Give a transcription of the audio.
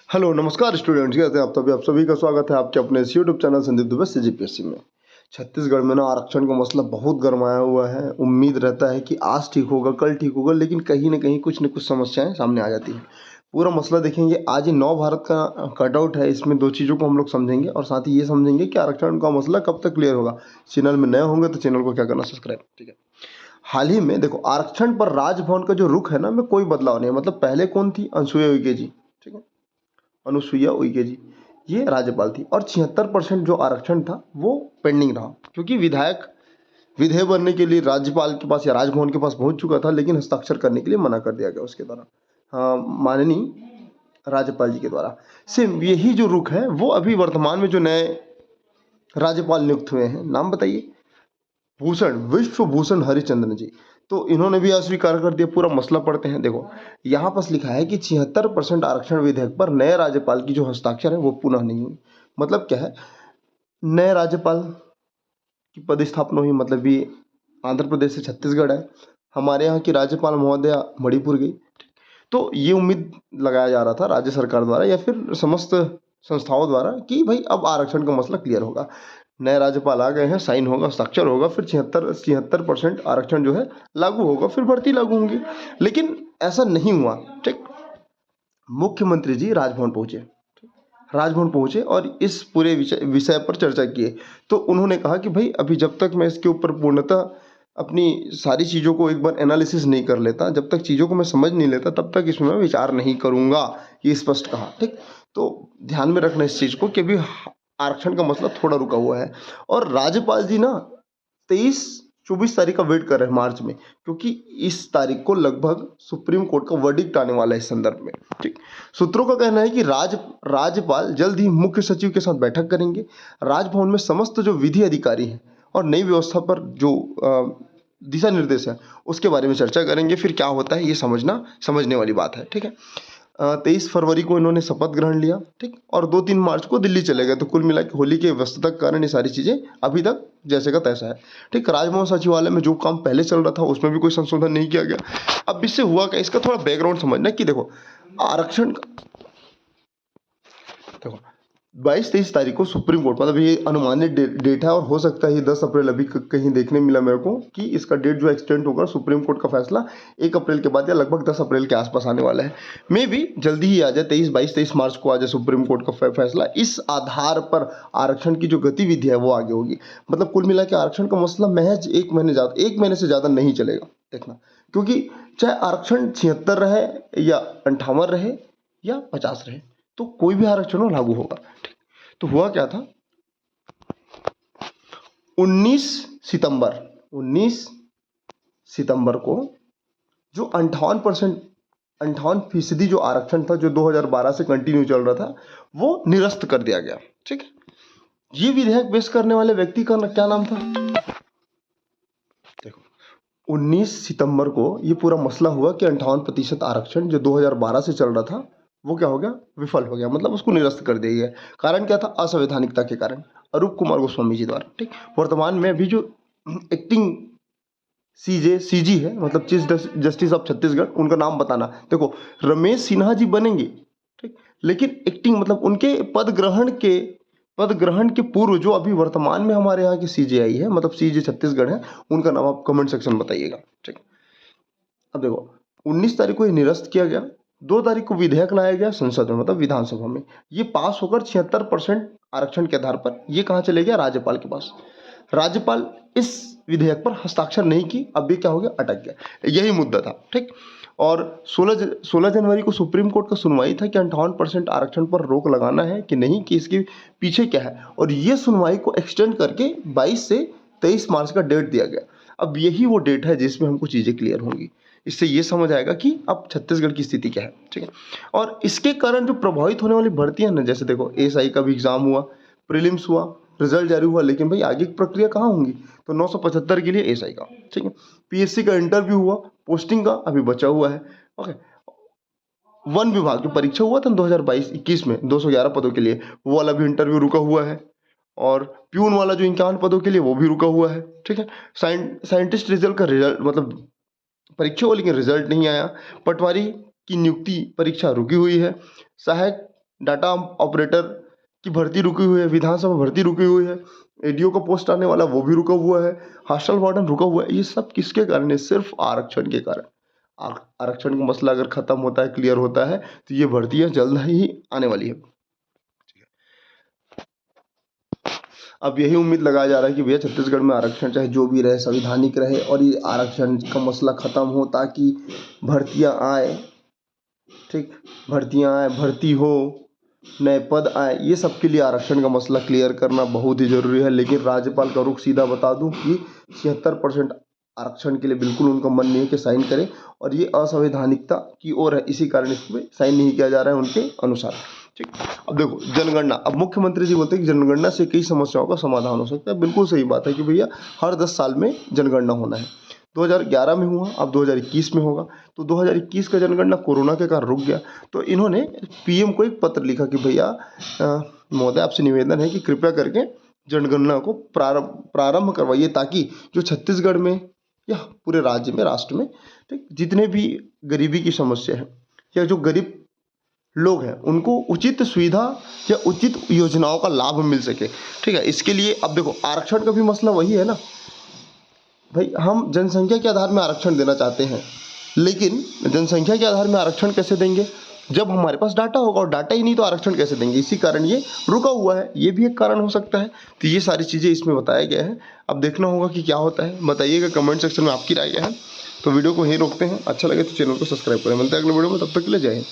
Hello नमस्कार students, कैसे हैं आप सभी का स्वागत है आपके अपने इस YouTube channel Sandeep Dubey CGPSC में। छत्तीसगढ़ में ना आरक्षण का मसला बहुत गरमाया हुआ है। उम्मीद रहता है कि आज ठीक होगा, कल ठीक होगा, लेकिन कहीं ना कहीं कुछ न कुछ समस्याएं सामने आ जाती हैं। पूरा मसला देखेंगे, आज ही नव भारत का कटआउट है। इसमें दो चीज़ों को हम लोग समझेंगे और साथ ही ये समझेंगे कि आरक्षण का मसला कब तक क्लियर होगा। चैनल में नए होंगे तो चैनल को क्या करना, सब्सक्राइब। ठीक है, हाल ही में देखो आरक्षण पर राजभवन का जो रुख है ना, में कोई बदलाव नहीं है। मतलब पहले कौन थी? अनुसुईया उइके जी। ठीक है, अनुसुईया उइके जी ये राज्यपाल थी और 76% जो आरक्षण था वो पेंडिंग रहा, क्योंकि विधेयक बनने के लिए राज्यपाल के पास या राजभवन के पास पहुंच चुका था, लेकिन हस्ताक्षर करने के लिए मना कर दिया गया उसके द्वारा, हाँ, माननीय राज्यपाल जी के द्वारा। सेम यही जो रुख है वो अभी वर्तमान में जो नए राज्यपाल नियुक्त हुए हैं, नाम बताइए? विश्वभूषण हरिचंद्रन जी। तो इन्होंने भी अस्वीकार कर दिया। पूरा मसला पढ़ते हैं। देखो यहाँ पर लिखा है कि 76% आरक्षण विधेयक पर नए राज्यपाल की जो हस्ताक्षर है वो पुनः नहीं हुई। मतलब क्या है? नए राज्यपाल की पदस्थापना हुई, मतलब ये आंध्र प्रदेश से छत्तीसगढ़ है। हमारे यहाँ की राज्यपाल महोदया मणिपुर गई। तो ये उम्मीद लगाया जा रहा था राज्य सरकार द्वारा या फिर समस्त संस्थाओं द्वारा कि भाई अब आरक्षण का मसला क्लियर होगा। नए राज्यपाल आ गए हैं, साइन होगा, हस्ताक्षर होगा, फिर 76% आरक्षण जो है लागू होगा, फिर भर्ती लागू होंगी। लेकिन ऐसा नहीं हुआ। ठीक, मुख्यमंत्री जी राजभवन पहुंचे और इस पूरे विषय पर चर्चा किए। तो उन्होंने कहा कि भाई अभी जब तक मैं इसके ऊपर पूर्णतः अपनी सारी चीज़ों को एक बार एनालिसिस नहीं कर लेता, जब तक चीज़ों को मैं समझ नहीं लेता, तब तक इसमें मैं विचार नहीं करूंगा, ये स्पष्ट कहा। ठीक, तो ध्यान में रखना इस चीज़ को कि अभी आरक्षण का मसला थोड़ा रुका हुआ है और राज्यपाल जी ना 23-24 तारीख का वेट कर रहे हैं मार्च में, क्योंकि इस तारीख को लगभग सुप्रीम कोर्ट का वर्डिक्ट आने वाला है इस संदर्भ में। ठीक, सूत्रों का कहना है कि राज्यपाल जल्द ही मुख्य सचिव के साथ बैठक करेंगे। राजभवन में समस्त जो विधि अधिकारी हैं और नई व्यवस्था पर जो दिशा निर्देश है उसके बारे में चर्चा करेंगे। फिर क्या होता है ये समझने वाली बात है। ठीक है, 23 फरवरी को इन्होंने शपथ ग्रहण लिया। ठीक, और 2-3 मार्च को दिल्ली चले गए। तो कुल मिला के होली के व्यस्तता के कारण ये सारी चीज़ें अभी तक जैसे का तैसा है। ठीक, राजभवन सचिवालय में जो काम पहले चल रहा था उसमें भी कोई संशोधन नहीं किया गया। अब इससे हुआ क्या, इसका थोड़ा बैकग्राउंड समझना कि देखो आरक्षण देखो 22-23 तारीख को सुप्रीम कोर्ट, मतलब ये अनुमानित डेट है और हो सकता है ये 10 अप्रैल अभी कहीं देखने मिला मेरे को कि इसका डेट जो एक्सटेंड होगा, सुप्रीम कोर्ट का फैसला 1 अप्रैल के बाद या लगभग 10 अप्रैल के आसपास आने वाला है। मे भी जल्दी ही आ जाए, 23 मार्च को आ जाए सुप्रीम कोर्ट का फैसला। इस आधार पर आरक्षण की जो गतिविधि है वो आगे होगी। मतलब कुल मिला के आरक्षण का मसला महज 1 महीने से ज़्यादा नहीं चलेगा, देखना। क्योंकि चाहे आरक्षण 76 रहे या 58 रहे या 50 रहे, तो कोई भी आरक्षण हो लागू होगा। तो हुआ क्या था, 19 सितंबर को जो 58% जो आरक्षण था, जो 2012 से कंटिन्यू चल रहा था, वो निरस्त कर दिया गया। ठीक है, ये विधेयक पेश करने वाले व्यक्ति का क्या नाम था? देखो 19 सितंबर को ये पूरा मसला हुआ कि 58% आरक्षण जो 2012 से चल रहा था वो क्या हो गया, विफल हो गया। मतलब उसको निरस्त कर दिया गया। कारण क्या था? असंवैधानिकता के कारण, अरूप कुमार गोस्वामी जी द्वारा। ठीक, वर्तमान में अभी जो एक्टिंग सीजी है, मतलब चीफ जस्टिस ऑफ छत्तीसगढ़, उनका नाम बताना। देखो रमेश सिन्हा जी बनेंगे। ठीक, लेकिन एक्टिंग मतलब उनके पद ग्रहण के पूर्व जो अभी वर्तमान में हमारे यहाँ की सीजेआई है, मतलब सीजे छत्तीसगढ़ है, उनका नाम आप कमेंट सेक्शन में बताइएगा। ठीक, अब देखो 19 तारीख को ये निरस्त किया गया, 2 तारीख को विधेयक लाया गया संसद में, मतलब विधानसभा में। ये पास होकर 76% आरक्षण के आधार पर ये कहाँ चले गया? राज्यपाल के पास। राज्यपाल इस विधेयक पर हस्ताक्षर नहीं की। अब ये क्या हो गया? अटक गया। यही मुद्दा था। ठीक, और 16 जनवरी को सुप्रीम कोर्ट का सुनवाई था कि 58% आरक्षण पर रोक लगाना है कि नहीं, कि इसके पीछे क्या है। और ये सुनवाई को एक्सटेंड करके 22 से 23 मार्च का डेट दिया गया। अब यही वो डेट है जिसमें हमको चीज़ें क्लियर होंगी। इससे ये समझ आएगा कि अब छत्तीसगढ़ की स्थिति क्या है। ठीक है, और इसके कारण जो प्रभावित होने वाली भर्तियां ना, जैसे देखो एएसआई का भी एग्जाम हुआ, प्रीलिम्स हुआ, रिजल्ट जारी हुआ, लेकिन भाई आगे की प्रक्रिया कहाँ होंगी? तो 975 के लिए एएसआई का। ठीक है, पीएससी का इंटरव्यू हुआ, पोस्टिंग का अभी बचा हुआ है। ओके, वन विभाग की परीक्षा हुआ था 2022-21 में 211 पदों के लिए, वो वाला भी इंटरव्यू रुका हुआ है। और प्यून वाला जो 51 पदों के लिए, वो भी रुका हुआ है। ठीक है, साइंटिस्ट रिजल्ट का रिजल्ट, मतलब परीक्षा हुआ लेकिन रिजल्ट नहीं आया। पटवारी की नियुक्ति परीक्षा रुकी हुई है। सहायक डाटा ऑपरेटर की भर्ती रुकी हुई है, विधानसभा भर्ती रुकी हुई है, एडीओ का पोस्ट आने वाला वो भी रुका हुआ है, हॉस्टल वार्डन रुका हुआ है। ये सब किसके कारण है? सिर्फ आरक्षण के कारण। आरक्षण का मसला अगर खत्म होता है, क्लियर होता है, तो ये भर्तियां जल्द ही आने वाली है। अब यही उम्मीद लगाया जा रहा है कि भैया छत्तीसगढ़ में आरक्षण चाहे जो भी रहे संवैधानिक रहे और ये आरक्षण का मसला ख़त्म हो, ताकि भर्तियां आए, ठीक, भर्तियां आए, भर्ती हो, नए पद आए। ये सब के लिए आरक्षण का मसला क्लियर करना बहुत ही ज़रूरी है। लेकिन राज्यपाल का रुख सीधा बता दूं कि 76% आरक्षण के लिए बिल्कुल उनका मन नहीं है कि साइन करें, और ये असंवैधानिकता की ओर है, इसी कारण इस पर साइन नहीं किया जा रहा है उनके अनुसार। ठीक, अब देखो जनगणना। अब मुख्यमंत्री जी बोलते हैं कि जनगणना से कई समस्याओं का समाधान हो सकता है। बिल्कुल सही बात है कि भैया हर 10 साल में जनगणना होना है। 2011 में हुआ, अब 2021 में होगा। तो 2021 का जनगणना कोरोना के कारण रुक गया, तो इन्होंने पीएम को एक पत्र लिखा कि भैया महोदय आपसे निवेदन है कि कृपया करके जनगणना को प्रारंभ करवाइए, ताकि जो छत्तीसगढ़ में या पूरे राज्य में, राष्ट्र में, ठीक, जितने भी गरीबी की समस्या है या जो गरीब लोग हैं उनको उचित सुविधा या उचित योजनाओं का लाभ मिल सके। ठीक है, इसके लिए अब देखो आरक्षण का भी मसला वही है ना भाई, हम जनसंख्या के आधार में आरक्षण देना चाहते हैं, लेकिन जनसंख्या के आधार में आरक्षण कैसे देंगे जब हमारे पास डाटा होगा, और डाटा ही नहीं तो आरक्षण कैसे देंगे? इसी कारण ये रुका हुआ है, ये भी एक कारण हो सकता है। तो ये सारी चीज़ें इसमें बताया गया है। अब देखना होगा कि क्या होता है। बताइएगा कमेंट सेक्शन में आपकी राय क्या है। तो वीडियो को यहीं रोकते हैं। अच्छा लगे तो चैनल को सब्सक्राइब करें। मिलते हैं अगले वीडियो में, तब तक के लिए जय हिंद।